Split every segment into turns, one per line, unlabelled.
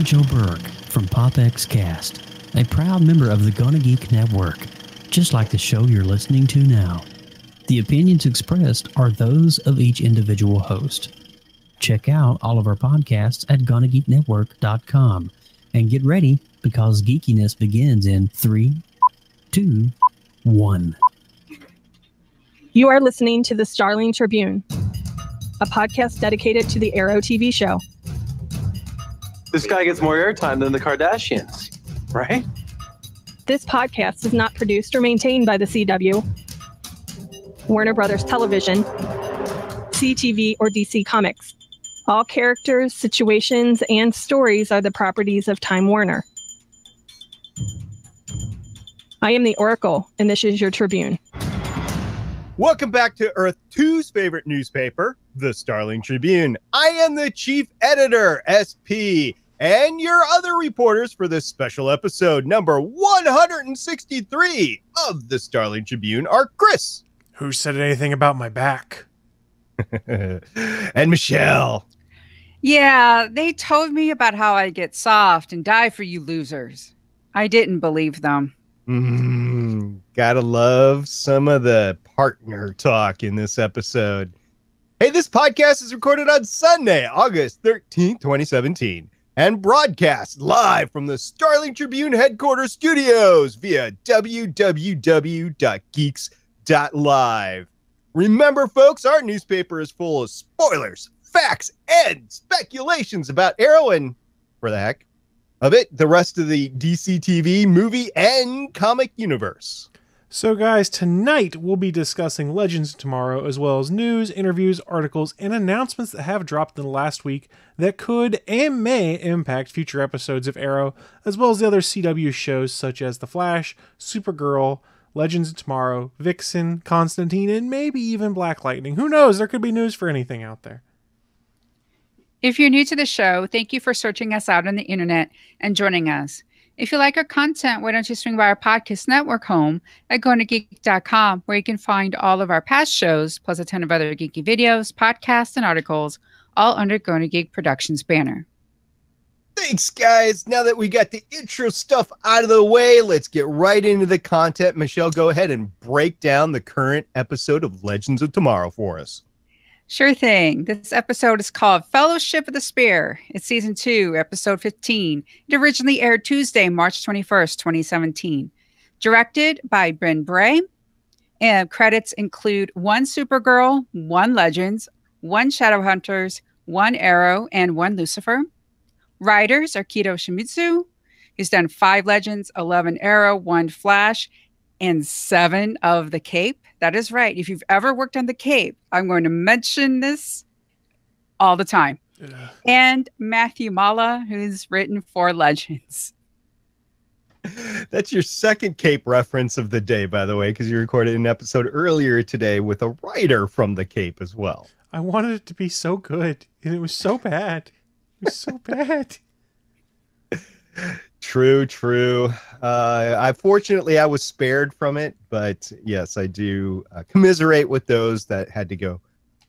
I'm Joe Burke from PopXCast, a proud member of the GonnaGeek Network, just like the show you're listening to now. The opinions expressed are those of each individual host. Check out all of our podcasts at GonnaGeekNetwork.com and get ready because geekiness begins in 3, 2, 1.
You are listening to the Starling Tribune, a podcast dedicated to the Arrow TV show.
This guy gets more airtime than the Kardashians, right?
This podcast is not produced or maintained by the CW, Warner Brothers Television, CTV, or DC Comics. All characters, situations, and stories are the properties of Time Warner. I am the Oracle, and this is your Tribune.
Welcome back to Earth 2's favorite newspaper, the Starling Tribune. I am the chief editor, SP, and your other reporters for this special episode, number 163 of the Starling Tribune, are Chris.
Who said anything about my back?
And Michelle.
Yeah, they told me about how I get soft and die for you losers. I didn't believe them.
Gotta love some of the partner talk in this episode. Hey, this podcast is recorded on Sunday, August 13th, 2017, and broadcast live from the Starling Tribune headquarters studios via www.geeks.live. Remember, folks, our newspaper is full of spoilers, facts, and speculations about Arrow and, for the heck of it, the rest of the DC TV, movie, and comic universe.
So, guys, tonight we'll be discussing Legends of Tomorrow, as well as news, interviews, articles, and announcements that have dropped in the last week that could and may impact future episodes of Arrow, as well as the other CW shows such as The Flash, Supergirl, Legends of Tomorrow, Vixen, Constantine, and maybe even Black Lightning. Who knows? There could be news for anything out there.
If you're new to the show, thank you for searching us out on the internet and joining us. If you like our content, why don't you swing by our podcast network home at GonnaGeek.com, where you can find all of our past shows, plus a ton of other geeky videos, podcasts, and articles, all under GonnaGeek Productions banner.
Thanks, guys. Now that we got the intro stuff out of the way, let's get right into the content. Michelle, go ahead and break down the current episode of Legends of Tomorrow for us.
Sure thing. This episode is called Fellowship of the Spear. It's season 2, episode 15. It originally aired Tuesday, March 21st, 2017. Directed by Bryn Bray. And credits include 1 Supergirl, 1 Legends, 1 Shadowhunters, 1 Arrow, and 1 Lucifer. Writers are Kito Shimizu, who's done 5 Legends, 11 Arrow, 1 Flash, and 7 of the Cape. That is right. If you've ever worked on the Cape, I'm going to mention this all the time. Yeah. And Matthew Mala, who's written 4 Legends.
That's your second Cape reference of the day, by the way, because you recorded an episode earlier today with a writer from the Cape as well.
I wanted it to be so good, and it was so bad. It was so bad.
True. Fortunately, I was spared from it, but yes, I do commiserate with those that had to go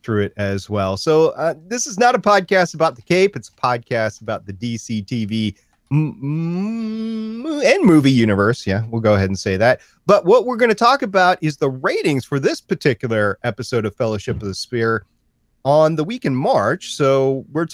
through it as well. So this is not a podcast about the Cape. It's a podcast about the DC TV and movie universe. Yeah, we'll go ahead and say that. But what we're going to talk about is the ratings for this particular episode of Fellowship of the Spear on the week in March. So we're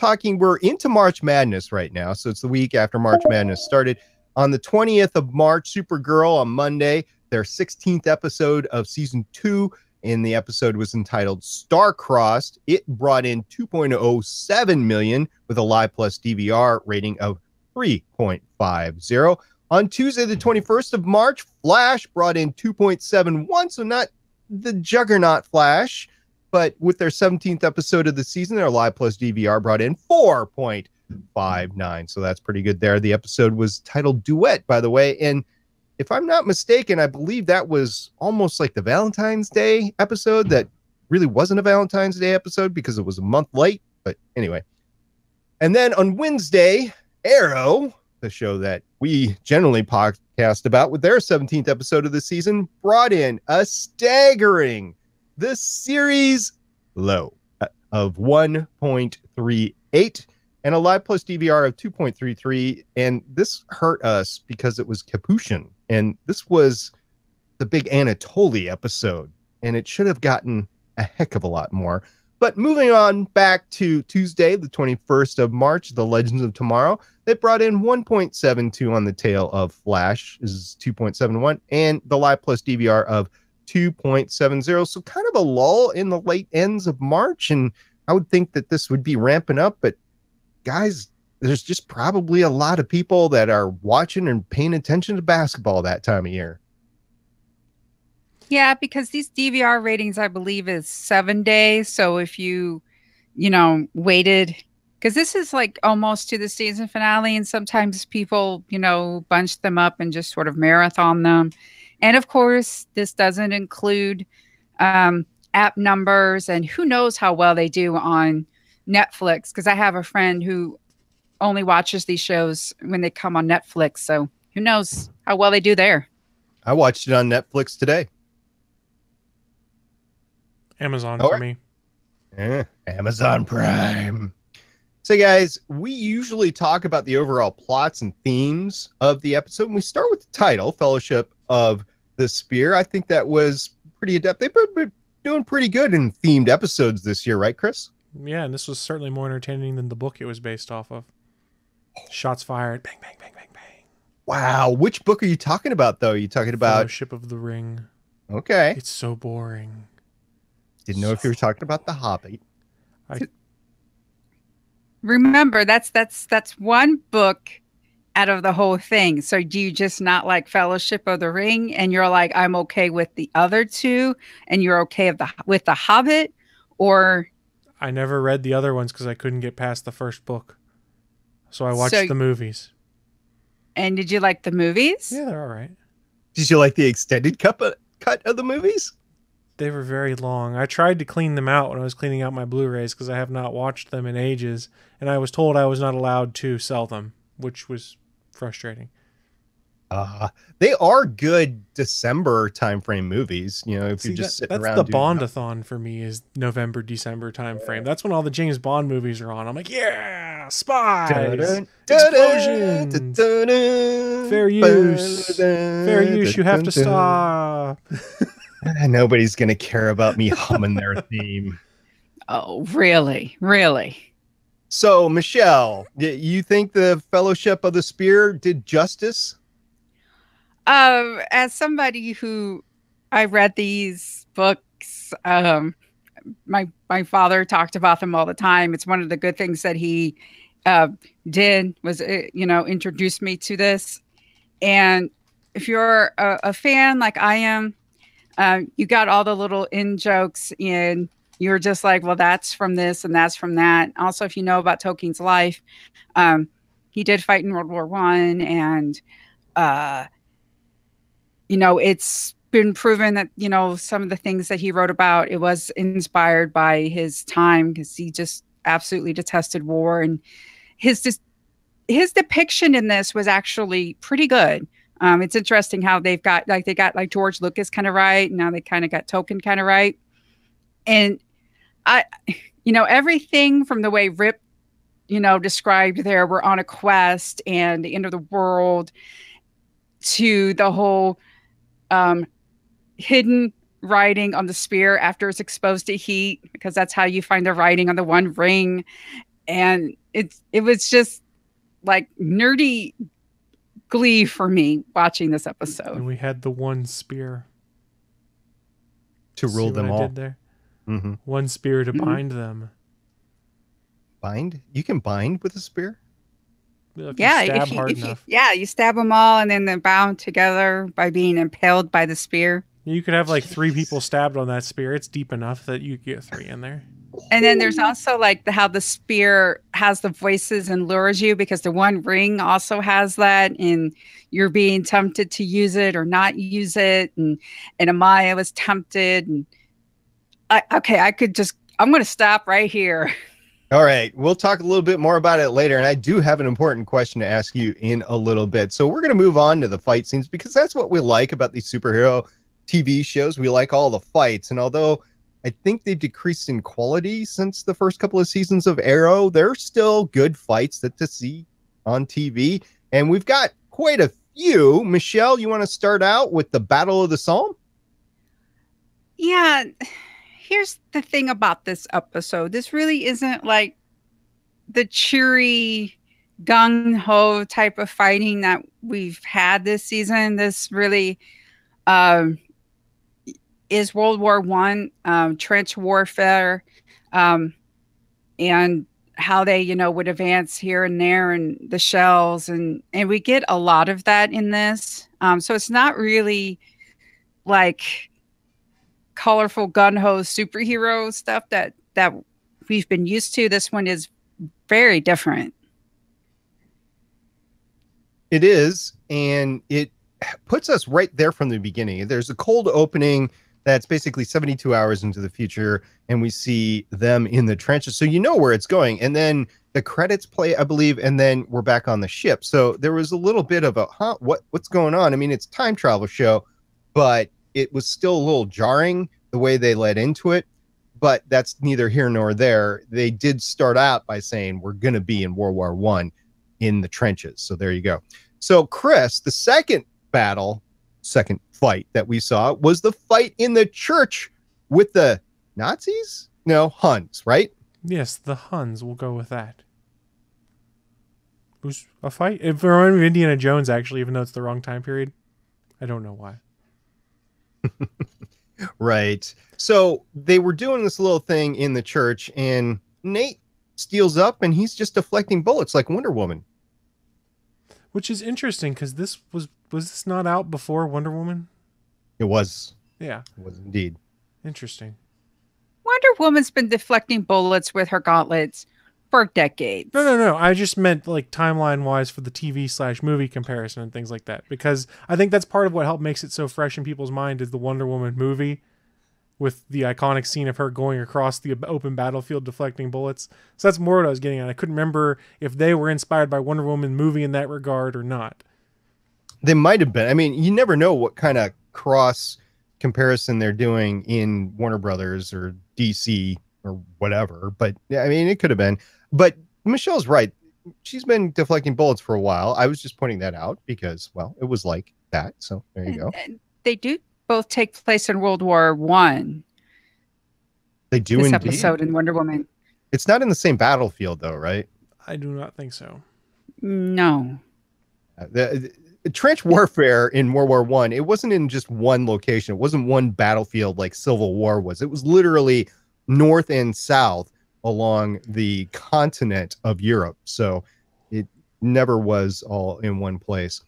into March Madness right now. So it's the week after March Madness started. On the 20th of March, Supergirl on Monday, their 16th episode of season 2, and the episode was entitled Star-Crossed. It brought in 2.07 million with a Live Plus DVR rating of 3.50. On Tuesday, the 21st of March, Flash brought in 2.71, so not the juggernaut Flash, but with their 17th episode of the season, their Live Plus DVR brought in 4.59. So that's pretty good there. The episode was titled Duet, by the way. And if I'm not mistaken, I believe that was almost like the Valentine's Day episode that really wasn't a Valentine's Day episode because it was a month late. But anyway. And then on Wednesday, Arrow, the show that we generally podcast about with their 17th episode of the season, brought in a staggering the series low of 1.38 and a Live Plus DVR of 2.33. And this hurt us because it was Capuchin. And this was the big Anatoly episode. And it should have gotten a heck of a lot more. But moving on back to Tuesday, the 21st of March, The Legends of Tomorrow, that brought in 1.72 on the tail of Flash, is 2.71, and the Live Plus DVR of 2.70. So kind of a lull in the late ends of March. And I would think that this would be ramping up. But guys, there's just probably a lot of people that are watching and paying attention to basketball that time of year.
Yeah, because these DVR ratings, I believe, is 7 days. So if you waited, because this is like almost to the season finale, and sometimes people, bunch them up and just sort of marathon them. And of course, this doesn't include app numbers, and who knows how well they do on Netflix, because I have a friend who only watches these shows when they come on Netflix. So who knows how well they do there.
I watched it on Netflix today.
Amazon for me.
Amazon Prime. So guys, we usually talk about the overall plots and themes of the episode, and we start with the title, Fellowship of the Spear. I think that was pretty adept. They've been doing pretty good in themed episodes this year, right, Chris?
Yeah, and this was certainly more entertaining than the book it was based off of. Shots fired, bang, bang, bang, bang, bang.
Wow, which book are you talking about, though? Are you talking about
Fellowship of the Ring?
Okay.
It's so boring.
Didn't know if you were talking about The Hobbit.
Remember, that's one book out of the whole thing. So do you just not like Fellowship of the Ring, and you're like, I'm okay with the other two, and you're okay with the Hobbit? Or
I never read the other ones because I couldn't get past the first book. So I watched the movies.
And did you like the movies?
Yeah, they're all right.
Did you like the extended cut of the movies?
They were very long. I tried to clean them out when I was cleaning out my Blu-rays because I have not watched them in ages, and I was told I was not allowed to sell them, which was frustrating.
They are good December timeframe movies. If you're just sitting around.
That's the Bondathon for me, is November, December timeframe. That's when all the James Bond movies are on. I'm like, yeah, spies, explosions, fair use. Fair use, you have to stop.
Nobody's going to care about me humming their theme.
Oh, really? Really?
So, Michelle, you think the Fellowship of the Spear did justice?
As somebody who I read these books, my father talked about them all the time. It's one of the good things that he did was, introduce me to this. And if you're a fan like I am, you got all the little in jokes, and you're just like, well, that's from this and that's from that. Also, if you know about Tolkien's life, he did fight in World War I, and it's been proven that some of the things that he wrote about, it was inspired by his time, because he just absolutely detested war, and his depiction in this was actually pretty good. It's interesting how they got George Lucas kind of right. And now they kind of got Tolkien kind of right. And everything from the way Rip, described there, we're on a quest and the end of the world, to the whole hidden writing on the spear after it's exposed to heat, because that's how you find the writing on the One Ring. And it was just like nerdy glee for me watching this episode.
And we had the one spear
to rule them all.
Did there? Mm-hmm. One spear to bind them.
Bind? You can bind with a spear?
You
stab them all, and then they're bound together by being impaled by the spear.
You could have like 3 people stabbed on that spear. It's deep enough that you get 3 in there.
And then there's also like how the spear has the voices and lures you, because the One Ring also has that, and you're being tempted to use it or not use it. And Amaya was tempted. And I'm going to stop right here.
All right. We'll talk a little bit more about it later. And I do have an important question to ask you in a little bit. So we're going to move on to the fight scenes, because that's what we like about these superhero TV shows. We like all the fights. And although I think they've decreased in quality since the first couple of seasons of Arrow. They're still good fights to see on TV, and we've got quite a few. Michelle, you want to start out with the Battle of the Somme?
Yeah, here's the thing about this episode. This really isn't like the cheery, gung-ho type of fighting that we've had this season. This really is World War One, trench warfare, and how they, would advance here and there and the shells. And we get a lot of that in this. So it's not really like colorful gun-ho superhero stuff that we've been used to. This one is very different.
It is, and it puts us right there from the beginning. There's a cold opening that's basically 72 hours into the future, and we see them in the trenches, so you know where it's going. And then the credits play, I believe, and then we're back on the ship. So there was a little bit of a what's going on? I mean, it's a time travel show, but it was still a little jarring the way they led into it. But that's neither here nor there. They did start out by saying we're going to be in World War One in the trenches. So there you go. So Chris, the second fight that we saw was the fight in the church with the Nazis? No, Huns, right?
Yes, the Huns. We'll go with that. It was a fight. It reminded me of Indiana Jones, actually, even though it's the wrong time period. I don't know why.
Right. So they were doing this little thing in the church, and Nate steals up, and he's just deflecting bullets like Wonder Woman.
Which is interesting, because this was this not out before Wonder Woman?
It was.
Yeah.
It was indeed.
Interesting.
Wonder Woman's been deflecting bullets with her gauntlets for decades.
No. I just meant like timeline-wise for the TV/movie comparison and things like that. Because I think that's part of what makes it so fresh in people's mind is the Wonder Woman movie with the iconic scene of her going across the open battlefield deflecting bullets. So that's more what I was getting at. I couldn't remember if they were inspired by Wonder Woman movie in that regard or not.
They might have been. I mean, you never know what kind of cross comparison they're doing in Warner Brothers or DC or whatever. But yeah, I mean, it could have been. But Michelle's right. She's been deflecting bullets for a while. I was just pointing that out because, well, it was like that. So there you go.
They do both take place in World War One.
They do
this
indeed.
Episode in Wonder Woman.
It's not in the same battlefield, though, right?
I do not think so.
No.
The trench warfare in World War One, it wasn't in just one location. It wasn't one battlefield like Civil War was. It was literally north and south along the continent of Europe. So it never was all in one place.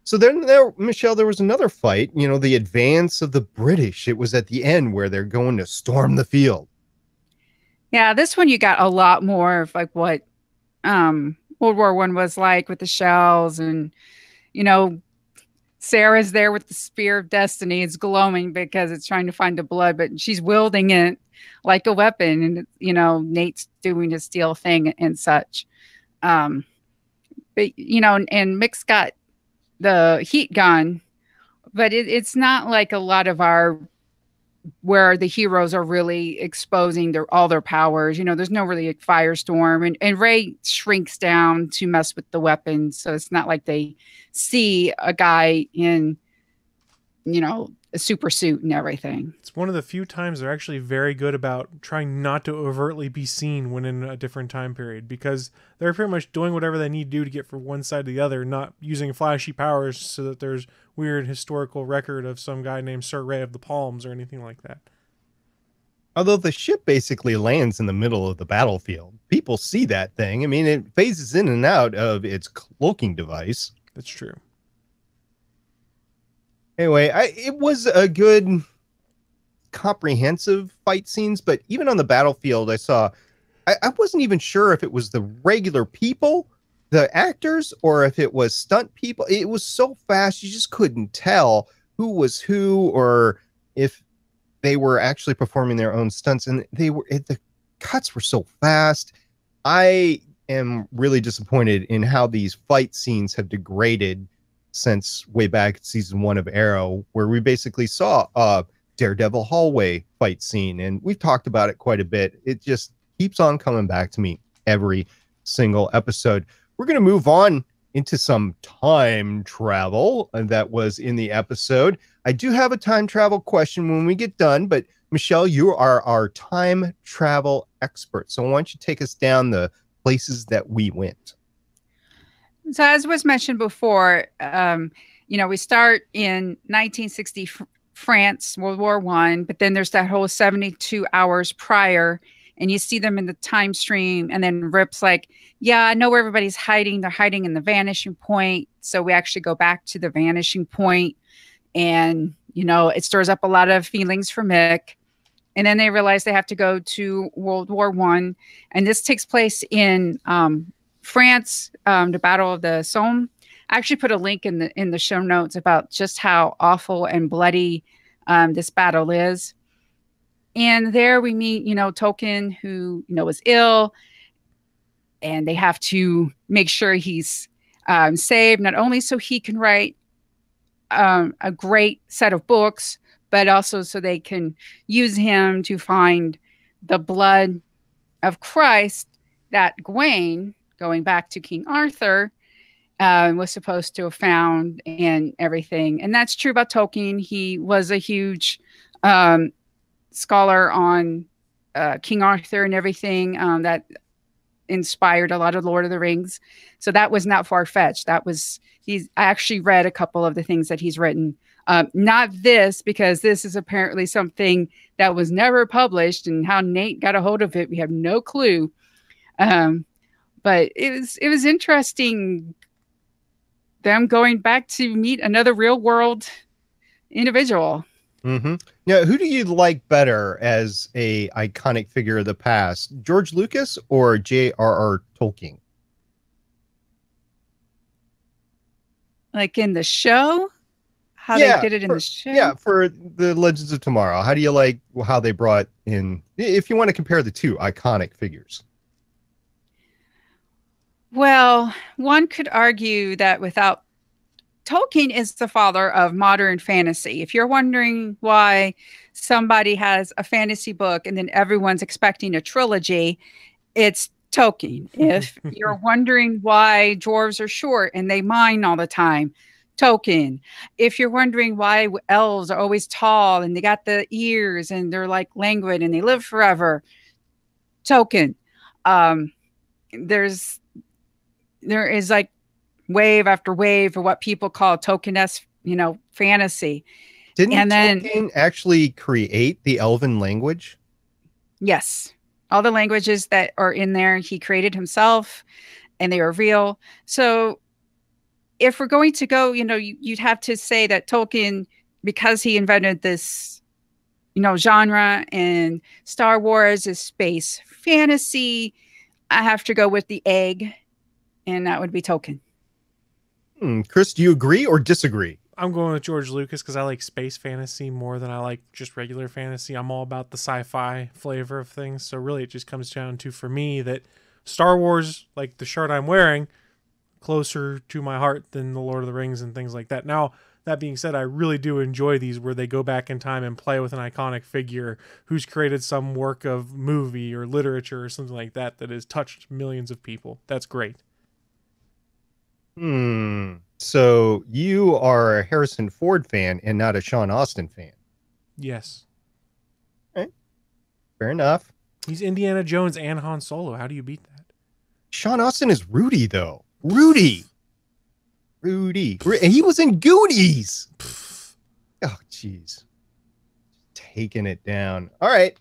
So then Michelle, there was another fight, the advance of the British. It was at the end where they're going to storm the field.
Yeah, this one you got a lot more of like what World War One was like with the shells, and Sarah's there with the spear of destiny. It's glowing because it's trying to find the blood, but she's wielding it like a weapon, and Nate's doing his steel thing and such. But and Mick's got the heat gun, but it's not like a lot of where the heroes are really exposing all their powers. There's no really like firestorm, and Ray shrinks down to mess with the weapons. So it's not like they see a guy in, a super suit and everything.
It's one of the few times they're actually very good about trying not to overtly be seen when in a different time period, because they're pretty much doing whatever they need to do to get from one side to the other, not using flashy powers so that there's weird historical record of some guy named Sir Ray of the Palms or anything like that.
Although the ship basically lands in the middle of the battlefield. People see that thing. I mean, it phases in and out of its cloaking device.
That's true.
Anyway, it was a good comprehensive fight scenes, but even on the battlefield, I wasn't even sure if it was the regular people, the actors, or if it was stunt people. It was so fast, you just couldn't tell who was who, or if they were actually performing their own stunts, and the cuts were so fast. I am really disappointed in how these fight scenes have degraded since way back season 1 of Arrow, where we basically saw Daredevil hallway fight scene. And we've talked about it quite a bit. It just keeps on coming back to me every single episode. We're going to move on into some time travel that was in the episode. I do have a time travel question when we get done, but Michelle, you are our time travel expert. So why don't you take us down the places that we went?
So as was mentioned before, we start in 1960 France, World War I, but then there's that whole 72 hours prior, and you see them in the time stream, and then Rip's like, yeah, I know where everybody's hiding. They're hiding in the vanishing point. So we actually go back to the vanishing point, and, it stirs up a lot of feelings for Mick. And then they realize they have to go to World War I, and this takes place in France, the Battle of the Somme. I actually put a link in the show notes about just how awful and bloody this battle is. And there we meet, Tolkien, who, is ill, and they have to make sure he's saved, not only so he can write a great set of books, but also so they can use him to find the blood of Christ that Gawain, going back to King Arthur, was supposed to have found and everything. And that's true about Tolkien. He was a huge scholar on King Arthur and everything that inspired a lot of Lord of the Rings. So that was not far-fetched. I actually read a couple of the things that he's written. Not this, because this is apparently something that was never published, and how Nate got a hold of it, we have no clue. But it was interesting, them going back to meet another real world individual.
Mm-hmm. Now, who do you like better as a iconic figure of the past, George Lucas or J.R.R. Tolkien?
Like in the show? How they did it in the show?
Yeah, for the Legends of Tomorrow. How do you like how they brought in, if you want to compare the two iconic figures?
Well, one could argue that without Tolkien is the father of modern fantasy. If you're wondering why somebody has a fantasy book and then everyone's expecting a trilogy, it's Tolkien. If you're wondering why dwarves are short and they mine all the time, Tolkien. If you're wondering why elves are always tall and they got the ears and they're like languid and they live forever, Tolkien. There is like wave after wave of what people call Tolkien-esque, fantasy.
Didn't Tolkien actually create the Elven language?
Yes. All the languages that are in there, he created himself, and they are real. So if we're going to go, you'd have to say that Tolkien, because he invented this, genre, and Star Wars is space fantasy, I have to go with the egg, and that would be Tolkien.
Chris, do you agree or disagree?
I'm going with George Lucas because I like space fantasy more than I like just regular fantasy. I'm all about the sci-fi flavor of things. So really it just comes down to, for me, that Star Wars, like the shirt I'm wearing, closer to my heart than the Lord of the Rings and things like that. Now, that being said, I really do enjoy these where they go back in time and play with an iconic figure who's created some work of movie or literature or something like that that has touched millions of people. That's great.
So you are a Harrison Ford fan and not a Sean Astin fan?
Yes.
Okay. Fair enough.
He's Indiana Jones and Han Solo. How do you beat that?
Sean Astin is Rudy, though. Rudy. And he was in Goonies. Oh, jeez. Taking it down. All right.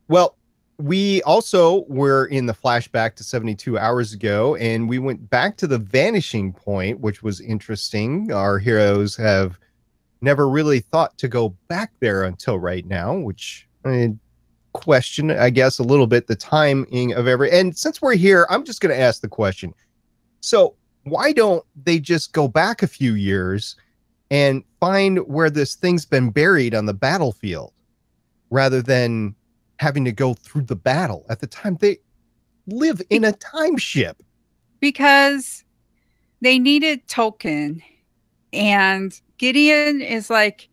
Well, we also were in the flashback to 72 hours ago, and we went back to the vanishing point, which was interesting. Our heroes have never really thought to go back there until right now, which I question, I guess, a little bit the timing of and since we're here, I'm just going to ask the question. So why don't they just go back a few years and find where this thing's been buried on the battlefield rather than having to go through the battle? At the time, they live in a time ship.
Because they needed Tolkien, and Gideon is like,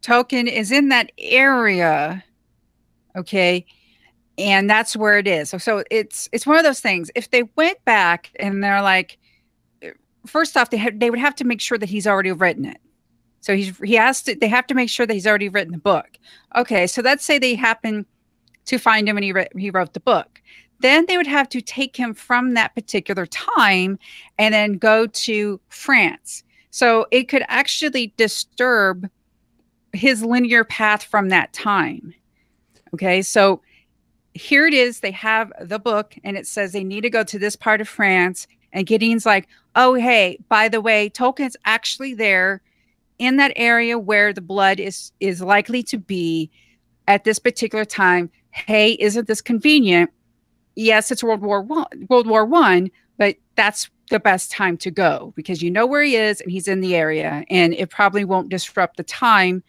Token is in that area. Okay. And that's where it is. So it's one of those things. If they went back and they're like, first off, they would have to make sure that he's already written it. So they have to make sure that he's already written the book. Okay. So let's say they happen to find him and he wrote the book. Then they would have to take him from that particular time and then go to France. So it could actually disturb his linear path from that time. Okay. So here it is. They have the book and it says they need to go to this part of France. And Gideon's like, oh, hey, by the way, Tolkien's actually there in that area where the blood is likely to be at this particular time. Hey, isn't this convenient? Yes, it's World War I, but that's the best time to go because you know where he is and he's in the area, and it probably won't disrupt the time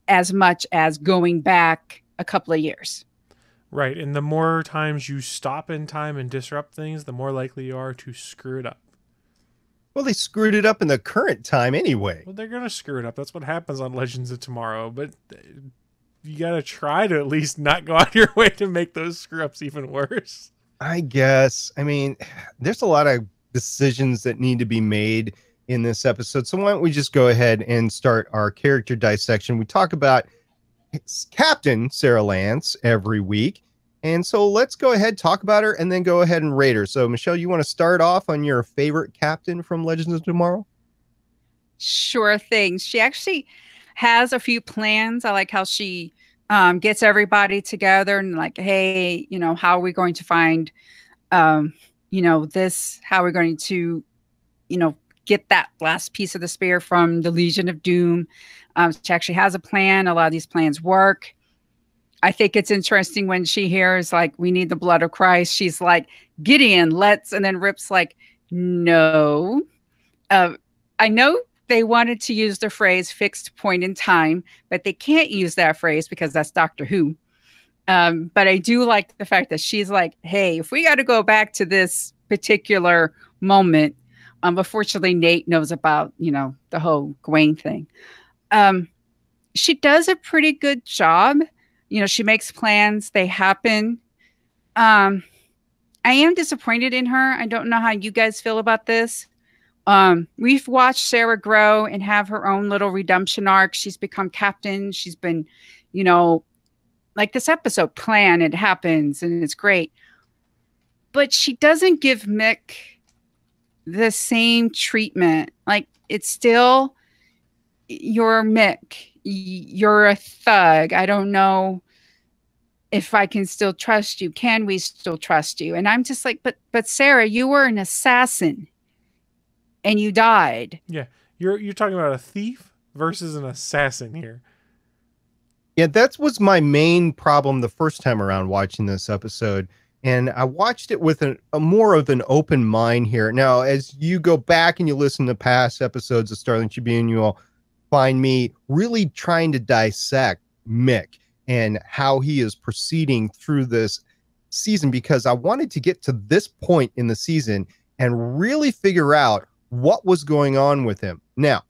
as much as going back a couple of years.
Right, and the more times you stop in time and disrupt things, the more likely you are to screw it up.
Well, they screwed it up in the current time anyway.
Well, they're going to screw it up. That's what happens on Legends of Tomorrow, but you got to try to at least not go out of your way to make those screw-ups even worse.
I guess. I mean, there's a lot of decisions that need to be made in this episode. So why don't we just go ahead and start our character dissection. We talk about Captain Sarah Lance every week. And so let's go ahead, talk about her, and then go ahead and rate her. So, Michelle, you want to start off on your favorite captain from Legends of Tomorrow?
Sure thing. She actually has a few plans. I like how she gets everybody together and like, hey, how are we going to find, this? How are we going to, get that last piece of the spear from the Legion of Doom? She actually has a plan. A lot of these plans work. I think it's interesting when she hears like, we need the blood of Christ. She's like, Gideon, let's, and then Rip's like, no. I know they wanted to use the phrase fixed point in time, but they can't use that phrase because that's Doctor Who. But I do like the fact that she's like, hey, if we got to go back to this particular moment, unfortunately, Nate knows about, the whole Gawain thing. She does a pretty good job. She makes plans. They happen. I am disappointed in her. I don't know how you guys feel about this. We've watched Sarah grow and have her own little redemption arc. She's become captain. She's been, like this episode plan. It happens and it's great. But she doesn't give Mick the same treatment. Like it's still, you're Mick. You're a thug. I don't know if I can still trust you. Can we still trust you? And I'm just like, but Sarah, you were an assassin and you died.
Yeah. You're talking about a thief versus an assassin here.
Yeah, that was my main problem the first time around watching this episode. And I watched it with a more of an open mind here. Now, as you go back and you listen to past episodes of Starling Tribune, you'll find me really trying to dissect Mick and how he is proceeding through this season, because I wanted to get to this point in the season and really figure out what was going on with him. Now,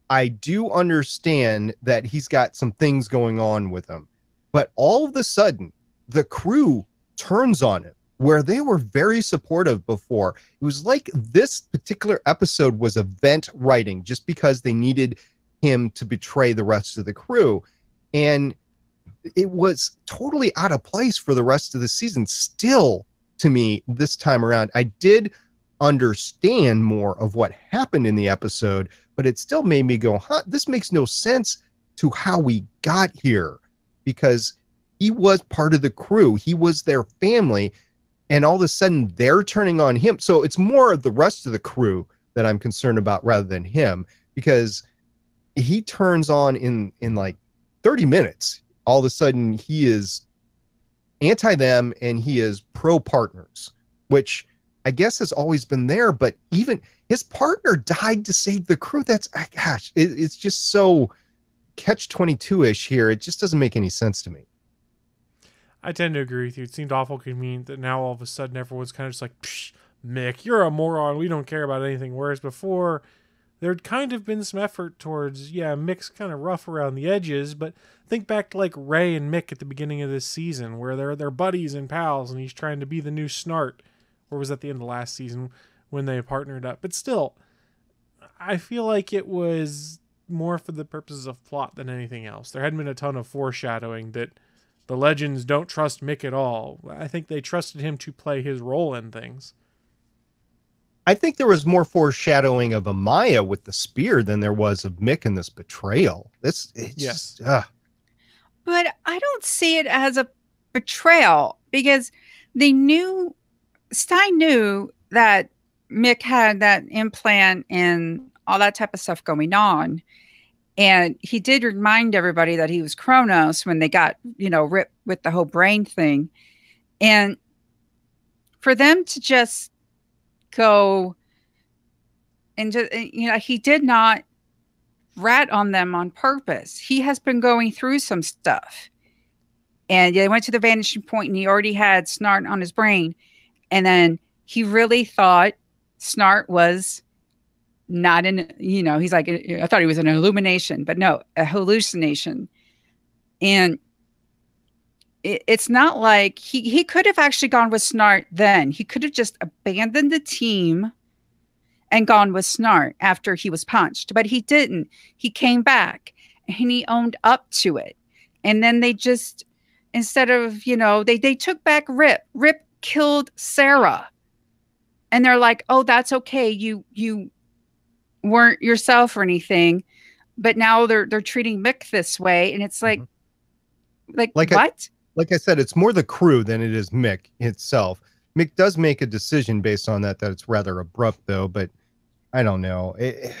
I do understand that he's got some things going on with him, but all of a sudden the crew turns on him where they were very supportive before. It was like this particular episode was event writing just because they needed him to betray the rest of the crew. And it was totally out of place for the rest of the season. Still, to me, this time around, I did understand more of what happened in the episode, but it still made me go, this makes no sense to how we got here, because he was part of the crew. He was their family. And all of a sudden they're turning on him. So it's more of the rest of the crew that I'm concerned about rather than him, because he turns on in like 30 minutes. All of a sudden he is anti them and he is pro partners, which I guess has always been there, but even his partner died to save the crew. That's, gosh, it's just so catch-22-ish here. It just doesn't make any sense to me.
I tend to agree with you. It seemed awful convenient that now all of a sudden everyone's kind of just like, Psh, Mick, you're a moron. We don't care about anything. Whereas before, there'd kind of been some effort towards, Mick's kind of rough around the edges, but think back to like Ray and Mick at the beginning of this season, where they're buddies and pals, and he's trying to be the new Snart, or was that the end of last season when they partnered up? But still, I feel like it was more for the purposes of plot than anything else. There hadn't been a ton of foreshadowing that the Legends don't trust Mick at all. I think they trusted him to play his role in things.
I think there was more foreshadowing of Amaya with the spear than there was of Mick in this betrayal.
Yes.
But I don't see it as a betrayal because Stein knew that Mick had that implant and all that type of stuff going on. And he did remind everybody that he was Kronos when they got, ripped with the whole brain thing. And for them to just go and just, he did not rat on them on purpose. He has been going through some stuff. And they went to the vanishing point and he already had Snart on his brain. And then he really thought Snart was not he's like, I thought he was an illumination, but no, a hallucination. And it's not like he could have actually gone with Snart then. He could have just abandoned the team and gone with Snart after he was punched, but he didn't. He came back and he owned up to it. And then they just, instead of, they took back Rip. Rip killed Sarah. And they're like, oh, that's okay. You weren't yourself or anything, but now they're treating Mick this way. And it's like, what?
Like I said, it's more the crew than it is Mick itself. Mick does make a decision based on that it's rather abrupt though, but I don't know. It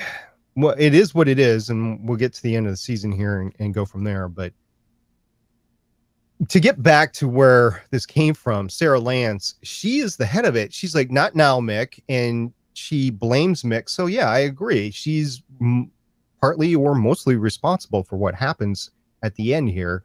is what it is. And we'll get to the end of the season here and go from there. But to get back to where this came from, Sarah Lance, she is the head of it. She's like, not now, Mick. And she blames Mick. So yeah, I agree. She's partly or mostly responsible for what happens at the end here.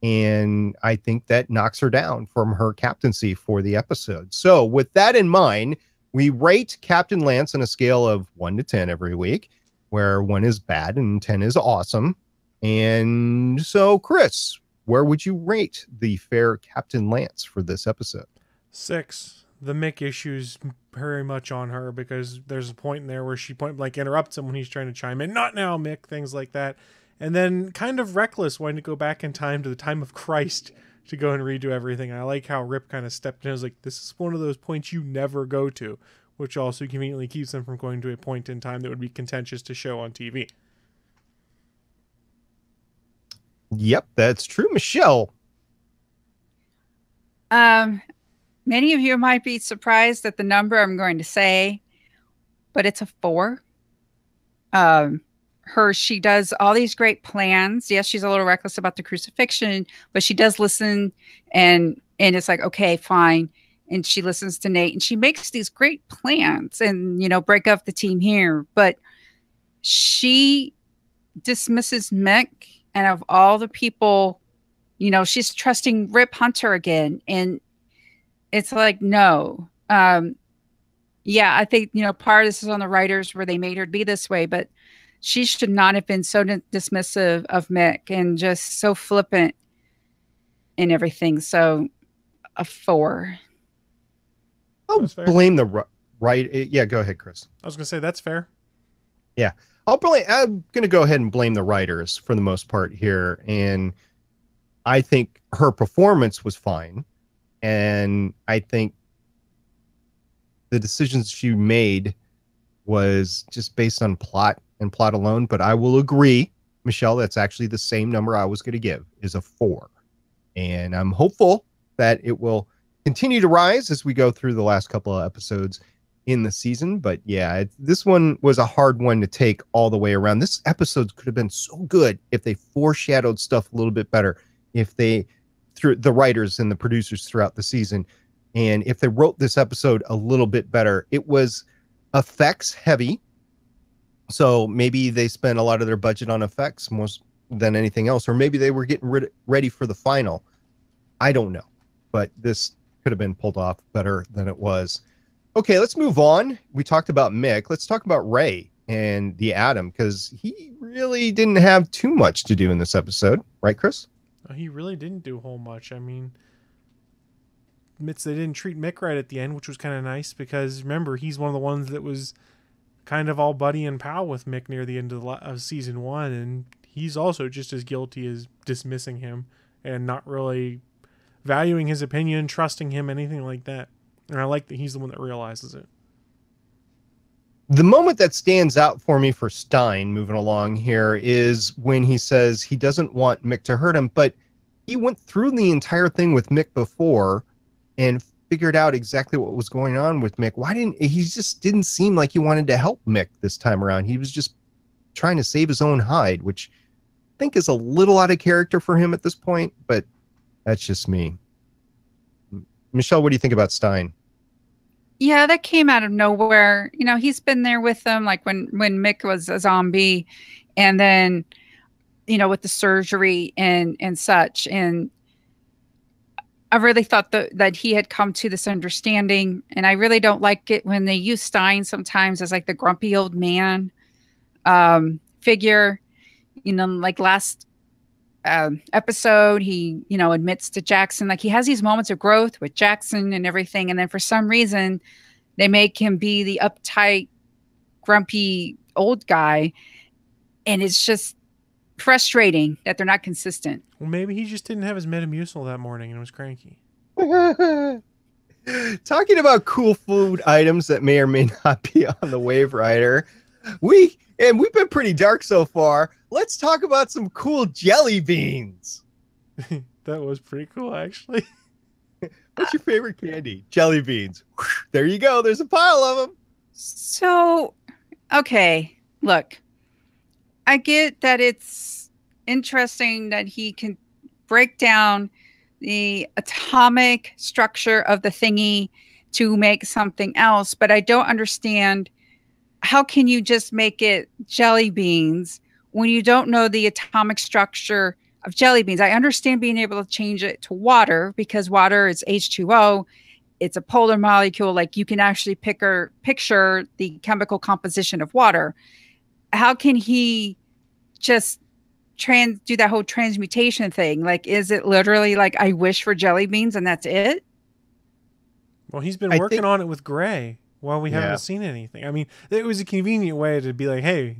And I think that knocks her down from her captaincy for the episode. So with that in mind, we rate Captain Lance on a scale of 1 to 10 every week, where 1 is bad and 10 is awesome. And so, Chris, where would you rate the fair Captain Lance for this episode?
6. The Mick issue's very much on her because there's a point in there where she point blank interrupts him when he's trying to chime in. Not now, Mick, things like that. And then kind of reckless wanting to go back in time to the time of Christ to go and redo everything. I like how Rip kind of stepped in. I was like, this is one of those points you never go to, which also conveniently keeps them from going to a point in time that would be contentious to show on TV.
Yep, that's true. Michelle.
Many of you might be surprised at the number I'm going to say, but it's a 4. She does all these great plans. Yes, she's a little reckless about the crucifixion, but she does listen and it's like, okay, fine. And she listens to Nate and she makes these great plans and, break up the team here. But she dismisses Mick, and of all the people, she's trusting Rip Hunter again. And it's like, no. Yeah, I think, part of this is on the writers where they made her be this way, but she should not have been so dismissive of Mick and just so flippant in everything. So a 4.
I'll blame the right. Yeah, go ahead, Chris.
I was going to say that's fair.
Yeah, I'm going to go ahead and blame the writers for the most part here. And I think her performance was fine. And I think the decisions she made was just based on plot and plot alone. But I will agree, Michelle, that's actually the same number I was going to give, is a 4. And I'm hopeful that it will continue to rise as we go through the last couple of episodes in the season. But yeah, this one was a hard one to take all the way around. This episode could have been so good if they foreshadowed stuff a little bit better, if they, through the writers and the producers throughout the season, and if they wrote this episode a little bit better. It was effects heavy. So maybe they spent a lot of their budget on effects more than anything else, or maybe they were getting ready for the final. I don't know, but this could have been pulled off better than it was. Okay, let's move on. We talked about Mick. Let's talk about Ray and the Atom, because he really didn't have too much to do in this episode, right, Chris?
He really didn't do a whole much. I mean, admits they didn't treat Mick right at the end, which was kind of nice because remember, he's one of the ones that was kind of all buddy and pal with Mick near the end of season 1, and he's also just as guilty as dismissing him and not really valuing his opinion, trusting him, anything like that. And I like that he's the one that realizes it.
The moment that stands out for me for Stein moving along here is when he says he doesn't want Mick to hurt him, but he went through the entire thing with Mick before and figured out exactly what was going on with Mick. He just didn't seem like he wanted to help Mick this time around. He was just trying to save his own hide, which I think is a little out of character for him at this point, but that's just me. Michelle, what do you think about Stein?
Yeah, that came out of nowhere. You know, he's been there with them, like when Mick was a zombie, and then, you know, with the surgery and such. And I really thought that he had come to this understanding. And I really don't like it when they use Stein sometimes as like the grumpy old man figure. You know, like last episode, he, you know, admits to Jackson, like he has these moments of growth with Jackson and everything, and then for some reason they make him be the uptight, grumpy old guy, and it's just frustrating that they're not consistent.
Well, maybe he just didn't have his Metamucil that morning and was cranky.
Talking about cool food items that may or may not be on the Wave Rider, we've been pretty dark so far. Let's talk about some cool jelly beans.
That was pretty cool, actually.
What's your favorite candy? Jelly beans. There you go. There's a pile of them.
So, okay, look, I get that it's interesting that he can break down the atomic structure of the thingy to make something else, but I don't understand how can you just make it jelly beans when you don't know the atomic structure of jelly beans? I understand being able to change it to water because water is H2O. It's a polar molecule. Like you can actually picture the chemical composition of water. How can he just do that whole transmutation thing? Like, is it literally like I wish for jelly beans and that's it?
Well, he's been working on it with Gray while we haven't seen anything. I mean, it was a convenient way to be like, hey,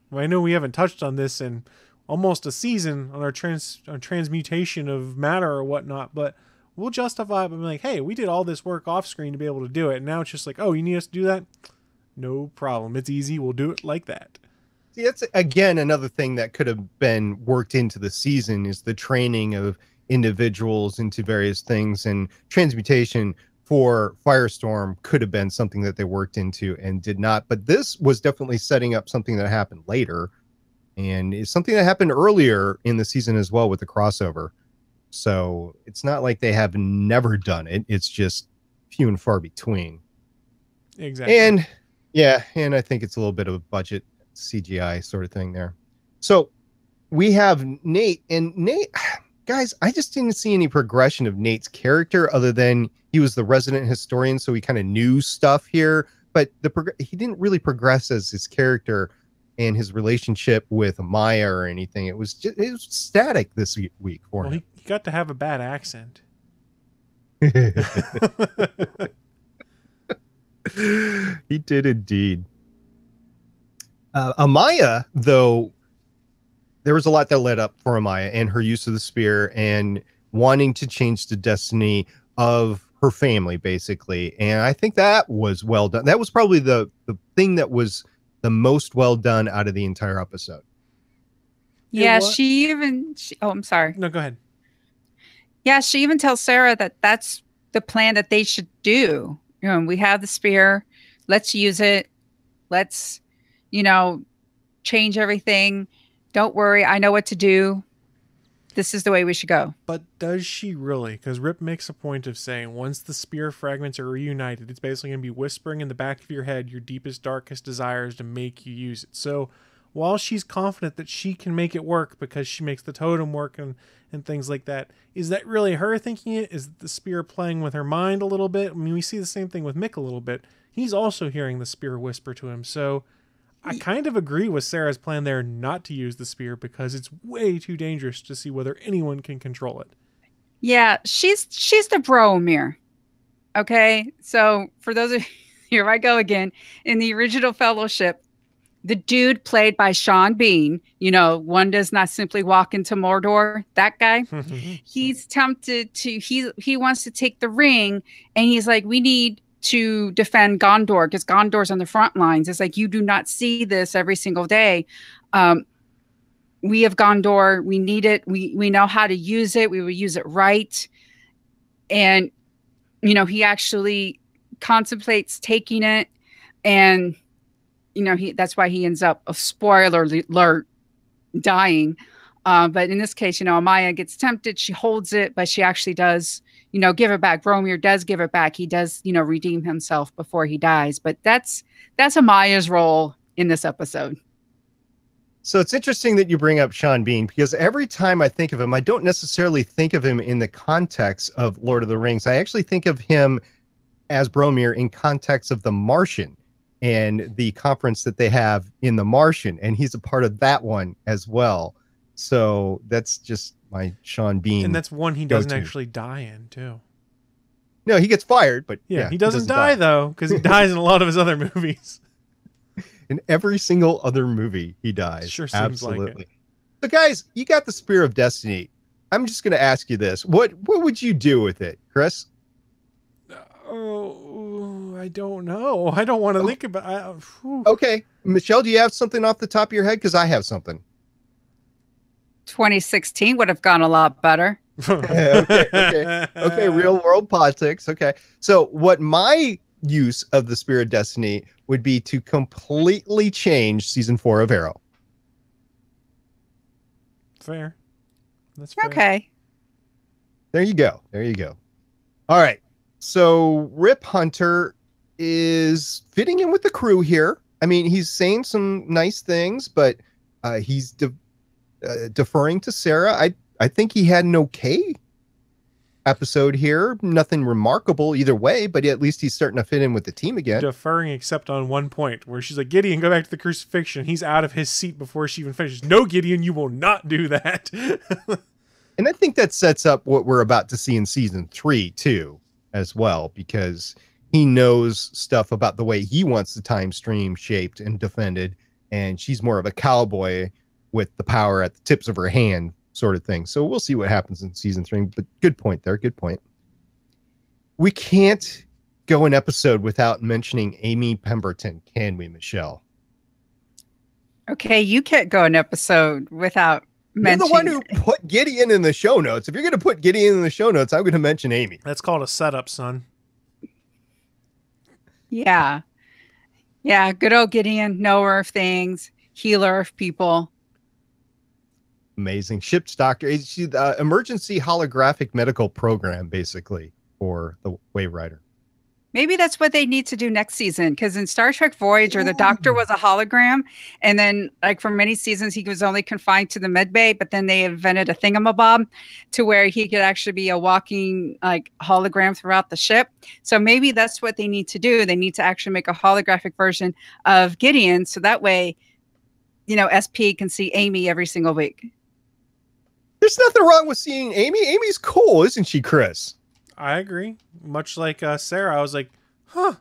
well, I know we haven't touched on this in almost a season on our transmutation of matter or whatnot, but we'll justify it by being like, hey, we did all this work off screen to be able to do it. And now it's just like, oh, you need us to do that? No problem. It's easy. We'll do it like that.
See, that's, again, another thing that could have been worked into the season is the training of individuals into various things, and transmutation for Firestorm could have been something that they worked into and did not. But this was definitely setting up something that happened later, and it's something that happened earlier in the season as well with the crossover. So it's not like they have never done it. It's just few and far between.
Exactly.
And yeah, and I think it's a little bit of a budget CGI sort of thing there. So we have Nate, and Nate, guys, I just didn't see any progression of Nate's character other than he was the resident historian, so he kind of knew stuff here, but he didn't really progress as his character and his relationship with Maya or anything. It was static this week for him.
He got to have a bad accent.
He did indeed. Amaya, though, there was a lot that led up for Amaya and her use of the spear and wanting to change the destiny of her family, basically. And I think that was well done. That was probably the thing that was the most well done out of the entire episode.
Yeah, I'm sorry.
No, go ahead.
Yeah, she even tells Sarah that that's the plan that they should do. You know, we have the spear. Let's use it. Let's, change everything. Don't worry. I know what to do. This is the way we should go.
But does she really? Because Rip makes a point of saying once the spear fragments are reunited, it's basically going to be whispering in the back of your head your deepest, darkest desires to make you use it. So while she's confident that she can make it work because she makes the totem work and things like that, is that really her thinking it? Is the spear playing with her mind a little bit? I mean, we see the same thing with Mick a little bit. He's also hearing the spear whisper to him. So I kind of agree with Sarah's plan there not to use the spear because it's way too dangerous to see whether anyone can control it.
Yeah, she's the Bromir. Okay, so for those of here I go again. In the original Fellowship, the dude played by Sean Bean, one does not simply walk into Mordor. That guy, he's tempted to. He wants to take the ring, and he's like, we need to defend Gondor because Gondor's on the front lines. It's like, you do not see this every single day. We have Gondor. We need it. We know how to use it. We will use it right. And, he actually contemplates taking it. And, that's why he ends up, a spoiler alert, dying. But in this case, Amaya gets tempted. She holds it, but she actually does, give it back. Boromir does give it back. He does, redeem himself before he dies. But that's Amaya's role in this episode.
So it's interesting that you bring up Sean Bean, because every time I think of him, I don't necessarily think of him in the context of Lord of the Rings. I actually think of him as Boromir in context of The Martian and the conference that they have in The Martian. And he's a part of that one as well. So that's just my Sean Bean.
And that's one he doesn't actually die in, too.
No, he gets fired, but
yeah, he doesn't die, though, because he dies in a lot of his other movies.
In every single other movie, he dies.
Sure seems
absolutely.
like it.
So, guys, you got the Spear of Destiny. I'm just going to ask you this: what would you do with it, Chris?
Oh, I don't know. I don't want to think about.
Okay, Michelle, do you have something off the top of your head? Because I have something.
2016 would have gone a lot better.
Okay. Real world politics. Okay. So what my use of the Spear of Destiny would be to completely change season 4 of Arrow.
Fair. That's fair.
Okay.
There you go. All right. So Rip Hunter is fitting in with the crew here. I mean, he's saying some nice things, but he's deferring to Sarah. I think he had an okay episode here. Nothing remarkable either way, but at least he's starting to fit in with the team again.
Deferring except on one point where she's like, Gideon, go back to the crucifixion. He's out of his seat before she even finishes. No, Gideon, you will not do that.
And I think that sets up what we're about to see in season 3 too, as well, because he knows stuff about the way he wants the time stream shaped and defended, and she's more of a cowboy with the power at the tips of her hand sort of thing. So we'll see what happens in season 3, but good point there. Good point. We can't go an episode without mentioning Amy Pemberton, can we, Michelle?
Okay, you can't go an episode without mentioning.
You're the one who put Gideon in the show notes. If you're going to put Gideon in the show notes, I'm going to mention Amy.
That's called a setup, son.
Yeah. Yeah, good old Gideon, knower of things, healer of people.
Amazing. Ship's doctor. She's the emergency holographic medical program, basically, for the Wave Rider.
Maybe that's what they need to do next season, because in Star Trek Voyager, the doctor was a hologram, and then for many seasons he was only confined to the med bay, but then they invented a thingamabob to where he could actually be a walking hologram throughout the ship. So maybe that's what they need to do. They need to actually make a holographic version of Gideon, so that way, SP can see Amy every single week.
There's nothing wrong with seeing Amy. Amy's cool, isn't she, Chris?
I agree. Much like Sarah, I was like, I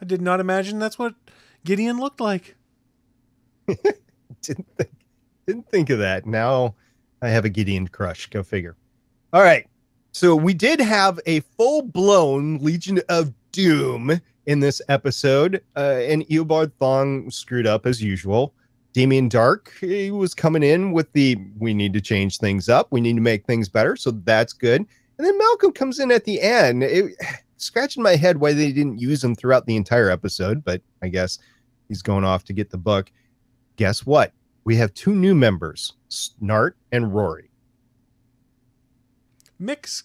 did not imagine that's what Gideon looked like.
Didn't think of that. Now I have a Gideon crush. Go figure. All right. So we did have a full-blown Legion of Doom in this episode. And Eobard Thawne screwed up as usual. Damien Dark, he was coming in with we need to change things up. We need to make things better. So that's good. And then Malcolm comes in at the end, scratching my head why they didn't use him throughout the entire episode. But I guess he's going off to get the book. Guess what? We have 2 new members, Snart and Rory.
Mix.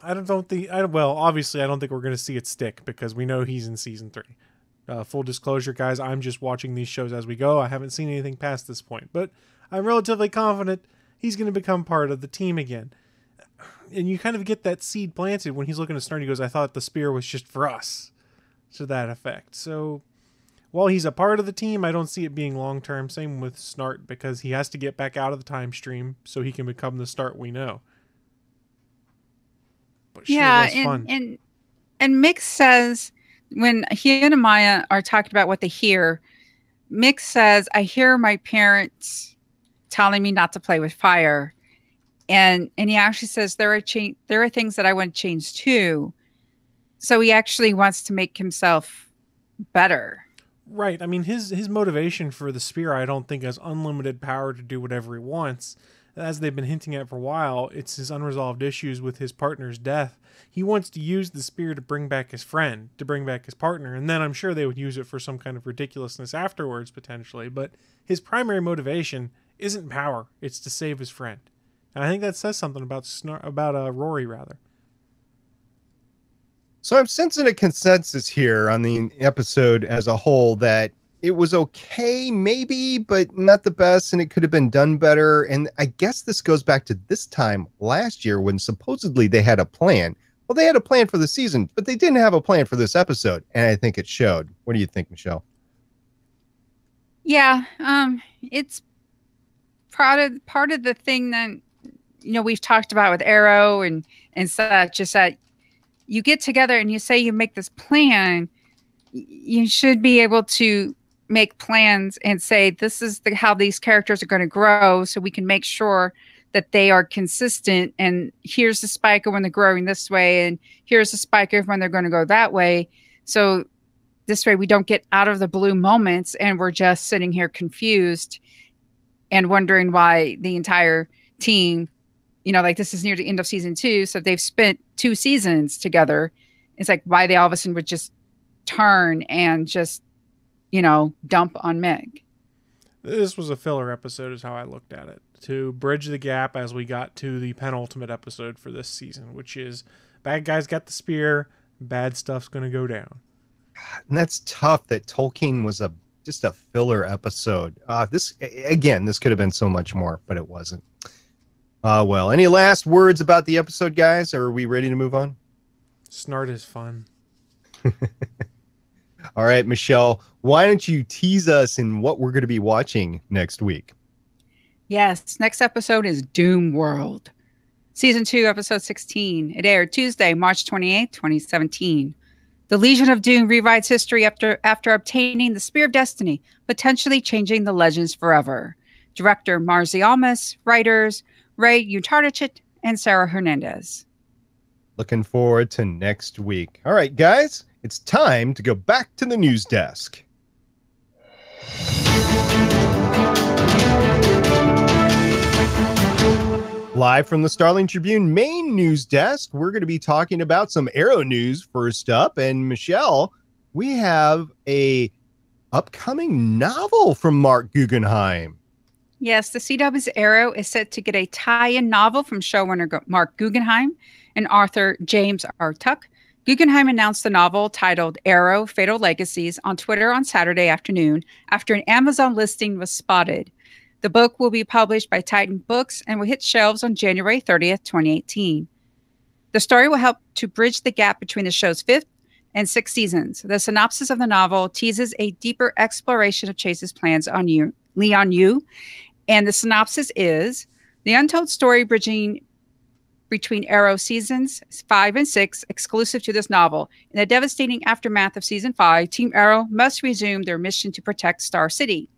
Obviously, I don't think we're going to see it stick because we know he's in season 3. Full disclosure, guys, I'm just watching these shows as we go. I haven't seen anything past this point, but I'm relatively confident he's going to become part of the team again. And you kind of get that seed planted when he's looking at Snart. He goes, I thought the spear was just for us, to that effect. So while he's a part of the team, I don't see it being long-term. Same with Snart, because he has to get back out of the time stream so he can become the Snart we know. But sure was fun.
And Mick says, when he and Amaya are talking about what they hear, Mick says, I hear my parents telling me not to play with fire. And he actually says, there are things that I want to change too. So he actually wants to make himself better.
Right. I mean, his motivation for the spear, I don't think, has unlimited power to do whatever he wants. As they've been hinting at for a while, it's his unresolved issues with his partner's death. He wants to use the spear to bring back his friend, to bring back his partner, and then I'm sure they would use it for some kind of ridiculousness afterwards, potentially. But his primary motivation isn't power. It's to save his friend. And I think that says something about Rory, rather.
So I'm sensing a consensus here on the episode as a whole that it was okay, maybe, but not the best, and it could have been done better. And I guess this goes back to this time last year when supposedly they had a plan. Well, they had a plan for the season, but they didn't have a plan for this episode, and I think it showed. What do you think, Michelle?
Yeah, it's part of the thing that we've talked about with Arrow and such, is that you get together and you say you make this plan. You should be able to make plans and say this is how these characters are going to grow, so we can make sure that they are consistent. And here's the spike of when they're growing this way, and here's the spike of when they're going to go that way. So this way we don't get out of the blue moments and we're just sitting here confused and wondering why the entire team, like this is near the end of season 2. So they've spent 2 seasons together. It's like why they all of a sudden would just turn and just, dump on Meg.
This was a filler episode is how I looked at it, to bridge the gap as we got to the penultimate episode for this season, which is bad guys got the spear, bad stuff's going to go down.
And that's tough that Tolkien was just a filler episode. This could have been so much more, but it wasn't. Well, any last words about the episode, guys? Or are we ready to move on?
Snart is fun.
All right, Michelle, why don't you tease us in what we're going to be watching next week?
Yes, next episode is Doom World. Season 2, episode 16. It aired Tuesday, March 28, 2017. The Legion of Doom rewrites history after obtaining the Spear of Destiny, potentially changing the legends forever. Director Marzi Almas, writers Ray Utartichet and Sarah Hernandez.
Looking forward to next week. All right, guys, it's time to go back to the news desk. Live from the Starling Tribune main news desk, we're going to be talking about some Arrow news first up. And Michelle, we have a upcoming novel from Mark Guggenheim.
Yes, the CW's Arrow is set to get a tie-in novel from showrunner Mark Guggenheim and author James R. Tuck. Guggenheim announced the novel, titled Arrow: Fatal Legacies, on Twitter on Saturday afternoon after an Amazon listing was spotted. The book will be published by Titan Books and will hit shelves on January 30th, 2018. The story will help to bridge the gap between the show's 5th and 6th seasons. The synopsis of the novel teases a deeper exploration of Chase's plans on Leon Yu. And the synopsis is the untold story bridging between Arrow seasons 5 and 6, exclusive to this novel. In the devastating aftermath of season 5, Team Arrow must resume their mission to protect Star City.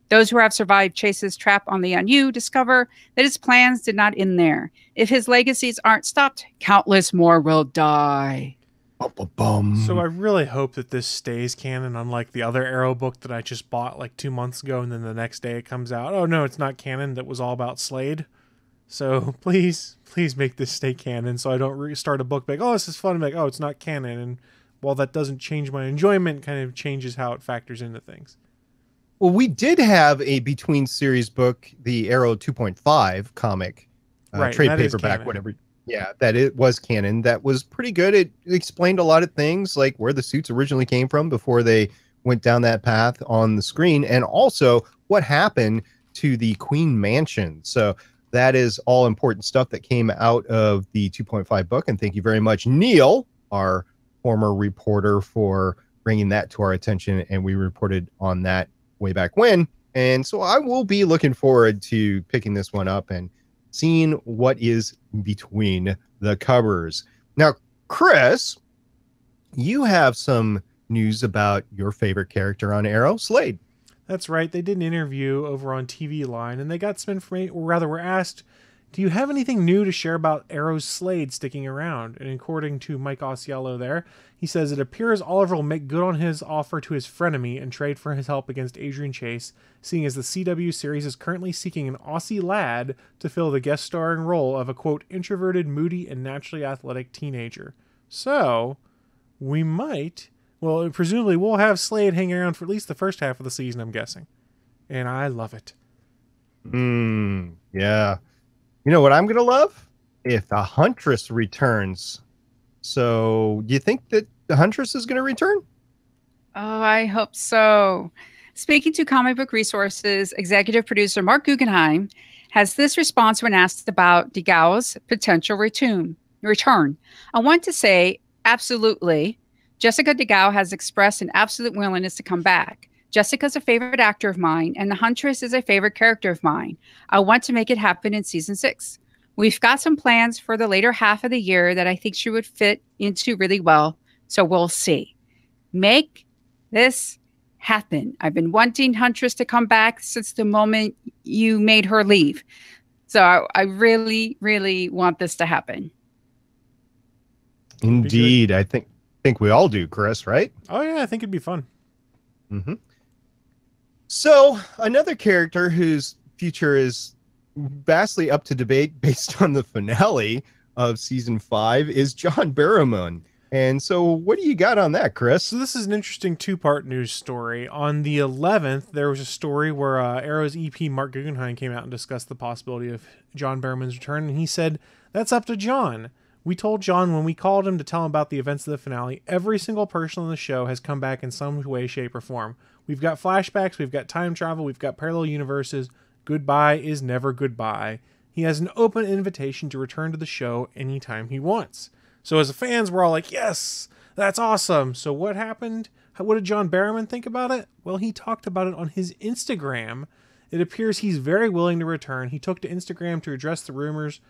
Those who have survived Chase's trap on Leon Yu discover that his plans did not end there. If his legacies aren't stopped, countless more will die.
So I really hope that this stays canon, unlike the other Arrow book that I just bought like 2 months ago, and then the next day it comes out, oh no, it's not canon, that was all about Slade. So please make this stay canon so I don't restart a book like, oh, this is fun, and like, oh, it's not canon. And while that doesn't change my enjoyment, it kind of changes how it factors into things.
Well, we did have a between series book, the Arrow 2.5 comic,
right,
trade paperback, whatever. Yeah, that it was canon. That was pretty good. It explained a lot of things, like where the suits originally came from before they went down that path on the screen, and also what happened to the Queen Mansion. So that is all important stuff that came out of the 2.5 book. And thank you very much, Neil, our former reporter for bringing that to our attention, and we reported on that way back when. And so I will be looking forward to picking this one up and seeing what is between the covers. Now, Chris, you have some news about your favorite character on Arrow, Slade.
That's right. They did an interview over on TV Line, and they got some information, or rather were asked, do you have anything new to share about Arrow's Slade sticking around? And according to Mike Osiello there, he says, it appears Oliver will make good on his offer to his frenemy and trade for his help against Adrian Chase, seeing as the CW series is currently seeking an Aussie lad to fill the guest starring role of a, quote, introverted, moody, and naturally athletic teenager. So, we might, well, presumably we'll have Slade hanging around for at least the first half of the season, I'm guessing. And I love it.
Yeah. You know what I'm going to love? If the Huntress returns. So, do you think that the Huntress is going to return?
Oh, I hope so. Speaking to Comic Book Resources, executive producer Mark Guggenheim has this response when asked about DeGao's potential return. I want to say, absolutely. Jessica DeGao has expressed an absolute willingness to come back. Jessica's a favorite actor of mine, and the Huntress is a favorite character of mine. I want to make it happen in season 6. We've got some plans for the later half of the year that I think she would fit into really well, so we'll see. Make this happen. I've been wanting Huntress to come back since the moment you made her leave. So I really, really want this to happen.
Indeed. I think we all do, Chris, right?
Oh, yeah, I think it'd be fun.
Mm-hmm. So, another character whose future is vastly up to debate based on the finale of season 5 is John Barrowman. And so what do you got on that, Chris?
So this is an interesting two-part news story. On the 11th, there was a story where Arrow's EP Mark Guggenheim came out and discussed the possibility of John Barrowman's return, and he said, that's up to John. We told John when we called him to tell him about the events of the finale, every single person on the show has come back in some way, shape, or form. We've got flashbacks, we've got time travel, we've got parallel universes. Goodbye is never goodbye. He has an open invitation to return to the show anytime he wants. So as fans, we're all like, yes, that's awesome. So what happened? What did John Barrowman think about it? Well, he talked about it on his Instagram. It appears he's very willing to return. He took to Instagram to address the rumors,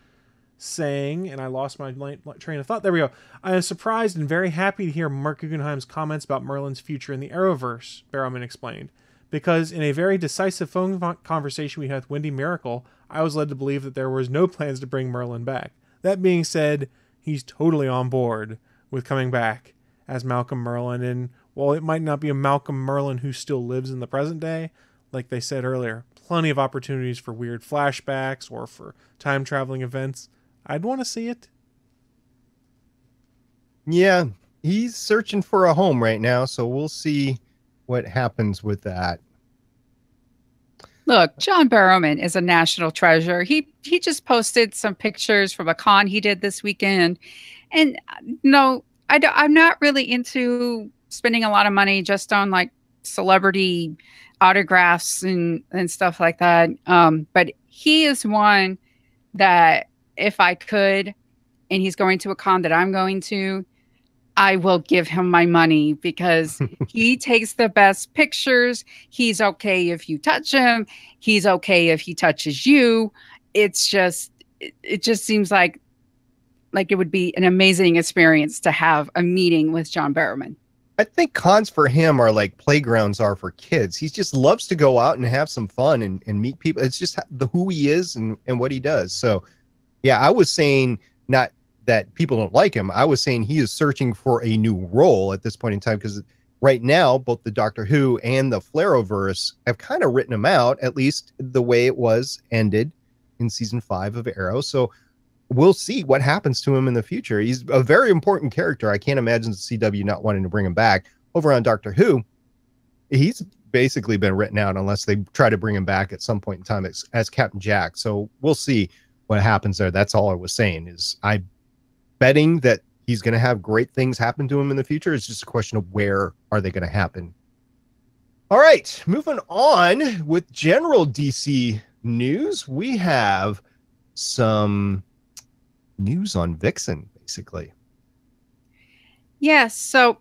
saying, and I lost my train of thought. There we go. I am surprised and very happy to hear Mark Guggenheim's comments about Merlin's future in the Arrowverse, Barrowman explained. Because in a very decisive phone conversation we had with Wendy Miracle, I was led to believe that there was no plans to bring Merlin back. That being said, he's totally on board with coming back as Malcolm Merlin. And while it might not be a Malcolm Merlin who still lives in the present day, like they said earlier, plenty of opportunities for weird flashbacks or for time-traveling events. I'd want to see it.
Yeah, he's searching for a home right now, so we'll see what happens with that.
Look, John Barrowman is a national treasure. He just posted some pictures from a con he did this weekend. And no, I'm not really into spending a lot of money just on like celebrity autographs and stuff like that. But he is one that if I could, and he's going to a con that I'm going to, I will give him my money because he takes the best pictures. He's okay if you touch him. He's okay if he touches you. It just seems like it would be an amazing experience to have a meeting with John Barrowman.
I think cons for him are like playgrounds are for kids. He just loves to go out and have some fun and meet people. It's just who he is and what he does. So, yeah, I was saying not that people don't like him. I was saying he is searching for a new role at this point in time because right now, both the Doctor Who and the Flareverse have kind of written him out, at least the way it was ended in season 5 of Arrow. So we'll see what happens to him in the future. He's a very important character. I can't imagine the CW not wanting to bring him back. Over on Doctor Who, he's basically been written out unless they try to bring him back at some point in time as Captain Jack. So we'll see what happens there. That's all I was saying is I'm betting that he's going to have great things happen to him in the future. It's just a question of where are they going to happen. All right, moving on with general DC news. We have some news on Vixen, basically.
Yes. So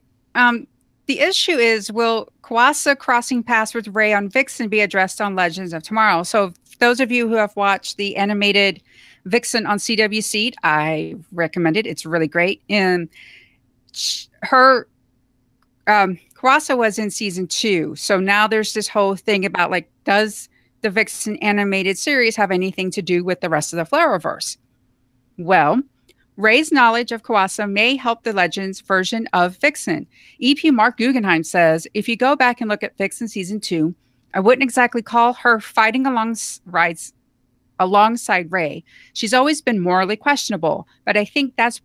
The issue is, will Kawasa crossing paths with Ray on Vixen be addressed on Legends of Tomorrow? So those of you who have watched the animated Vixen on CW Seed, I recommend it. It's really great. And her Kawasa was in season 2. So now there's this whole thing about, like, does the Vixen animated series have anything to do with the rest of the Flowerverse? Well, Ray's knowledge of Kawasa may help the Legends version of Vixen. EP Mark Guggenheim says, if you go back and look at Vixen season 2, I wouldn't exactly call her fighting alongside Ray. She's always been morally questionable, but I think that's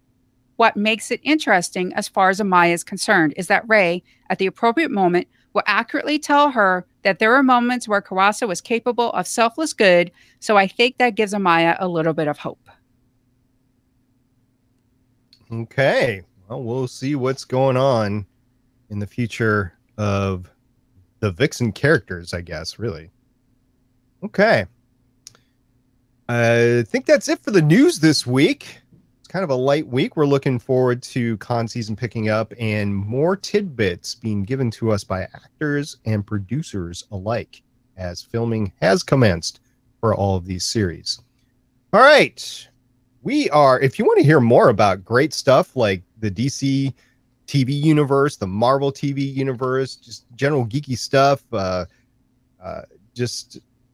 what makes it interesting as far as Amaya is concerned, is that Ray, at the appropriate moment, will accurately tell her that there were moments where Kawasa was capable of selfless good, so I think that gives Amaya a little bit of hope.
Okay. Well, we'll see what's going on in the future of the Vixen characters, I guess, really. Okay. I think that's it for the news this week. It's kind of a light week. We're looking forward to con season picking up and more tidbits being given to us by actors and producers alike as filming has commenced for all of these series. All right. If you want to hear more about great stuff like the DC TV universe, the Marvel TV universe, just general geeky stuff,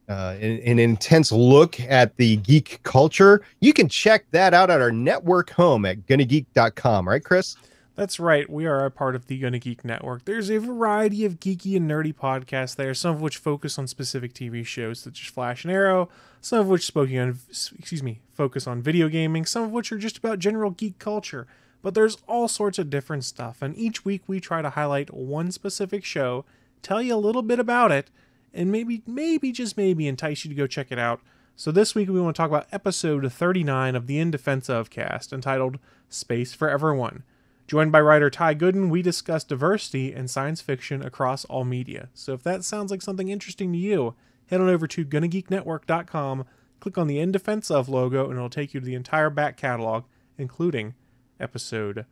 an intense look at the geek culture, you can check that out at our network home at GonnaGeek.com. Right, Chris?
That's right. We are a part of the GonnaGeek Network. There's a variety of geeky and nerdy podcasts there, some of which focus on specific TV shows such as Flash and Arrow, some of which focus on video gaming, some of which are just about general geek culture. But there's all sorts of different stuff, and each week we try to highlight one specific show, tell you a little bit about it, and maybe just maybe entice you to go check it out. So this week we want to talk about episode 39 of the In Defense Of cast, entitled Space for Everyone. Joined by writer Ty Gooden, we discuss diversity and science fiction across all media. So if that sounds like something interesting to you, head on over to GonnaGeekNetwork.com, click on the In Defense Of logo, and it'll take you to the entire back catalog, including episode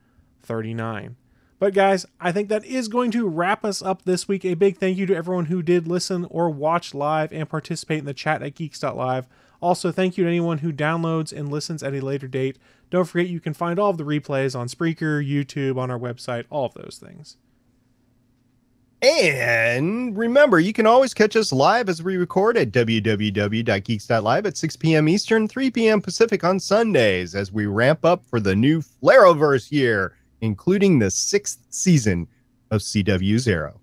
39. But guys, I think that is going to wrap us up this week. A big thank you to everyone who did listen or watch live and participate in the chat at geeks.live. Also, thank you to anyone who downloads and listens at a later date. Don't forget you can find all of the replays on Spreaker, YouTube, on our website, all of those things.
And remember, you can always catch us live as we record at www.geeks.live at 6 p.m. Eastern, 3 p.m. Pacific on Sundays as we ramp up for the new Flareverse year, including the 6th season of CW's Arrow.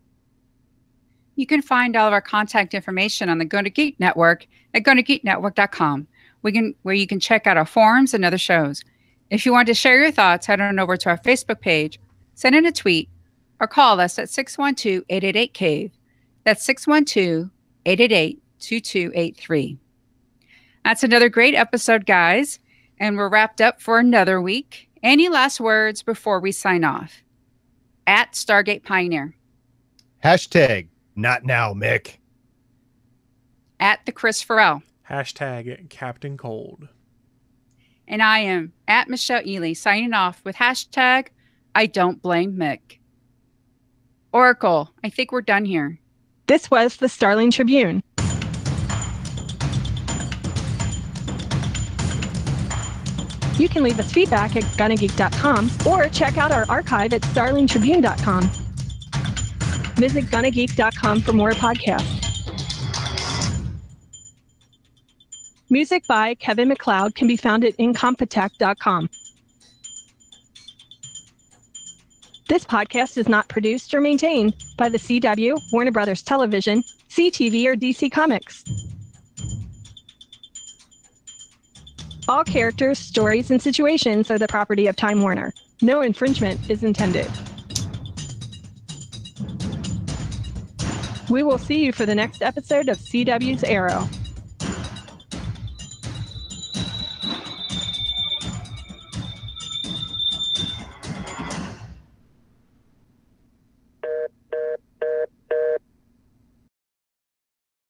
You can find all of our contact information on the GonnaGeek Network at GonnaGeekNetwork.com, where you can check out our forums and other shows. If you want to share your thoughts, head on over to our Facebook page, send in a tweet, or call us at 612-888-CAVE. That's 612-888-2283. That's another great episode, guys, and we're wrapped up for another week. Any last words before we sign off? At Stargate Pioneer.
Hashtag not now, Mick.
At the Chris Farrell.
Hashtag Captain Cold.
And I am at Michelle Ely, signing off with hashtag I don't blame Mick. Oracle, I think we're done here.
This was the Starling Tribune. You can leave us feedback at GonnaGeek.com or check out our archive at StarlingTribune.com. Visit GonnaGeek.com for more podcasts. Music by Kevin MacLeod can be found at Incompetech.com. This podcast is not produced or maintained by the CW, Warner Brothers Television, CTV, or DC Comics. All characters, stories, and situations are the property of Time Warner. No infringement is intended. We will see you for the next episode of CW's Arrow.